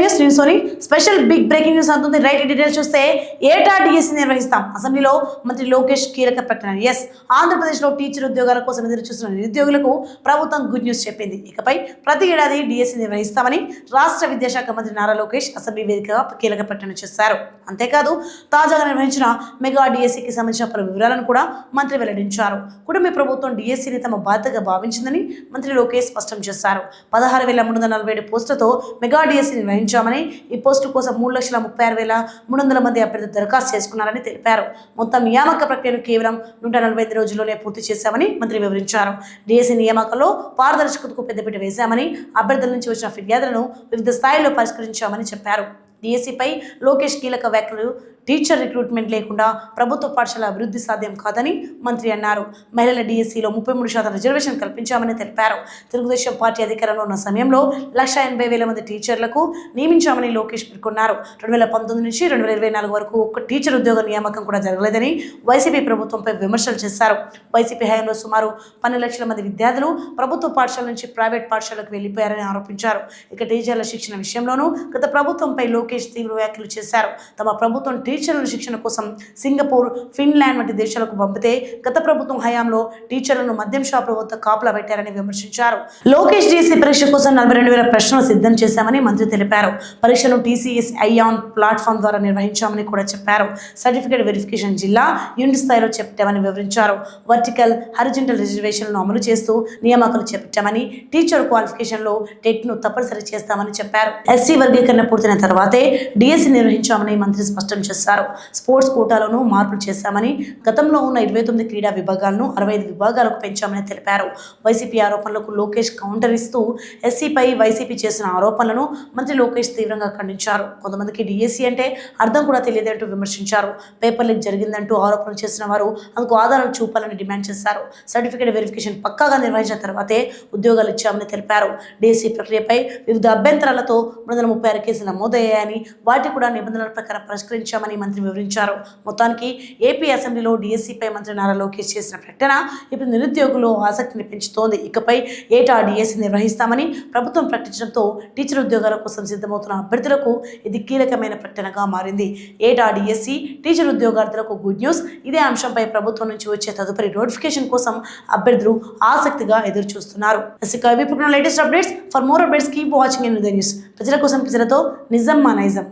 News న్యూస్లోని special big breaking news అంటుంది. Right details చూస్తే ఏటా డిఎస్సి నిర్వహిస్తాం. అసెంబ్లీలో మంత్రి లోకేష్ కీలక ప్రకటన. ఆంధ్రప్రదేశ్లో టీచర్ ఉద్యోగాల కోసం ఎదురు చూస్తున్న నిరుద్యోగులకు ప్రభుత్వం గుడ్ న్యూస్ చెప్పింది. ఇకపై ప్రతి ఏడాది డిఎస్సి నిర్వహిస్తామని రాష్ట్ర విద్యాశాఖ మంత్రి నారా లోకేష్ అసెంబ్లీ వేదికగా కీలక ప్రకటన చేశారు. అంతేకాదు తాజాగా నిర్వహించిన మెగా డిఎస్సికి సంబంధించిన పలు వివరాలను కూడా మంత్రి వెల్లడించారు. కుటుంబ ప్రభుత్వం డిఎస్సిని తమ బాధ్యతగా భావించిందని మంత్రి లోకేష్ స్పష్టం చేశారు. 16,347 పోస్టులతో మెగా డిఎస్సి నిర్వహించామని, ఈ పోస్టు కోసం 3,36,300 మంది అభ్యర్థులు దరఖాస్తు చేసుకున్నారని తెలిపారు. మొత్తం నియామక ప్రక్రియను కేవలం 145 రోజుల్లోనే పూర్తి చేశామని మంత్రి వివరించారు. డిఎస్సి నియామకంలో పారదర్శకతకు పెద్దపీట వేశామని, అభ్యర్థుల నుంచి వచ్చిన ఫిర్యాదులను వివిధ స్థాయిల్లో పరిష్కరించామని చెప్పారు. డిఎస్సిపై లోకేష్ కీలక వ్యాఖ్యలు. టీచర్ రిక్రూట్మెంట్ లేకుండా ప్రభుత్వ పాఠశాల అభివృద్ధి సాధ్యం కాదని మంత్రి అన్నారు. మహిళల డిఎస్సిలో 33% రిజర్వేషన్ కల్పించామని తెలిపారు. తెలుగుదేశం పార్టీ అధికారంలో ఉన్న సమయంలో 1,80,000 మంది టీచర్లకు నియమించామని లోకేష్ పేర్కొన్నారు. 2019 నుంచి 2024 వరకు ఒక్క టీచర్ ఉద్యోగ నియామకం కూడా జరగలేదని వైసీపీ ప్రభుత్వంపై విమర్శలు చేశారు. వైసీపీ హయాంలో సుమారు 12 లక్షల మంది విద్యార్థులు ప్రభుత్వ పాఠశాల నుంచి ప్రైవేట్ పాఠశాలకు వెళ్లిపోయారని ఆరోపించారు. ఇక టీచర్ల శిక్షణ విషయంలోనూ గత ప్రభుత్వంపై లోకేష్ తీవ్ర వ్యాఖ్యలు చేశారు. తమ ప్రభుత్వం టీచర్ల శిక్షణ కోసం సింగపూర్, ఫిన్లాండ్ వంటి దేశాలకు పంపితే గత ప్రభుత్వం హయాంలో టీచర్లను మద్యం షాపుల వద్ద కాపలా పెట్టారని విమర్శించారు. లోకేష్ డిఎస్సి పరీక్ష కోసం 42,000 ప్రశ్నలు సిద్ధం చేశామని మంత్రి తెలిపారు. పరీక్షను టీసీఎస్ ఐఆన్ ప్లాట్ఫామ్ ద్వారా నిర్వహించామని కూడా చెప్పారు. సర్టిఫికేట్ వెరిఫికేషన్ జిల్లా, యూనిట్ స్థాయిలో చేపట్టామని వివరించారు. వర్టికల్, హారిజంటల్ రిజర్వేషన్లను అమలు చేస్తూ నియామకాలు చేపట్టామని, టీచర్ క్వాలిఫికేషన్లో టెట్ను తప్పనిసరి చేస్తామని చెప్పారు. ఎస్సీ వర్గీకరణ పూర్తయిన తర్వాతే డిఎస్సి నిర్వహించామని మంత్రి స్పష్టం చేశారు. స్పోర్ట్స్ కోటాలను మార్పులు చేశామని, గతంలో ఉన్న 29 క్రీడా విభాగాలను 65 విభాగాలకు పెంచామని తెలిపారు. వైసీపీ ఆరోపణలకు లోకేష్ కౌంటర్ ఇస్తూ ఎస్సీపై వైసీపీ చేసిన ఆరోపణలను మంత్రి లోకేష్ తీవ్రంగా ఖండించారు. కొంతమందికి డిఎస్సి అంటే అర్థం కూడా తెలియదంటూ విమర్శించారు. పేపర్ లీక్ జరిగిందంటూ ఆరోపణలు చేసిన వారు అందుకు ఆధారాలు చూపాలని డిమాండ్ చేశారు. సర్టిఫికేట్ వెరిఫికేషన్ పక్కాగా నిర్వహించిన తర్వాతే ఉద్యోగాలు ఇచ్చామని తెలిపారు. డిఎస్సి ప్రక్రియపై వివిధ అభ్యంతరాలతో 336 కేసులు నమోదయ్యాయని, వాటి కూడా నిబంధనల ప్రకారం పరిష్కరించామని మంత్రి వివరించారు. మొత్తానికి ఏపీ అసెంబ్లీలో డిఎస్సిపై మంత్రి నారా లోకేష్ చేసిన ప్రకటన ఇప్పుడు నిరుద్యోగులు ఆసక్తిని పెంచుతోంది. ఇకపై ఏటా డిఎస్సి నిర్వహిస్తామని ప్రభుత్వం ప్రకటించడంతో టీచర్ ఉద్యోగాల కోసం సిద్ధమవుతున్న అభ్యర్థులకు ఇది కీలకమైన ప్రకటనగా మారింది. ఏటా డిఎస్సి, టీచర్ ఉద్యోగార్థులకు గుడ్ న్యూస్. ఇదే అంశంపై ప్రభుత్వం నుంచి వచ్చే తదుపరి నోటిఫికేషన్ కోసం అభ్యర్థులు ఆసక్తిగా ఎదురు చూస్తున్నారు. Latest updates. For more updates keep watching in news. ప్రజల కోసం ప్రజలతో, నిజం మా నైజం.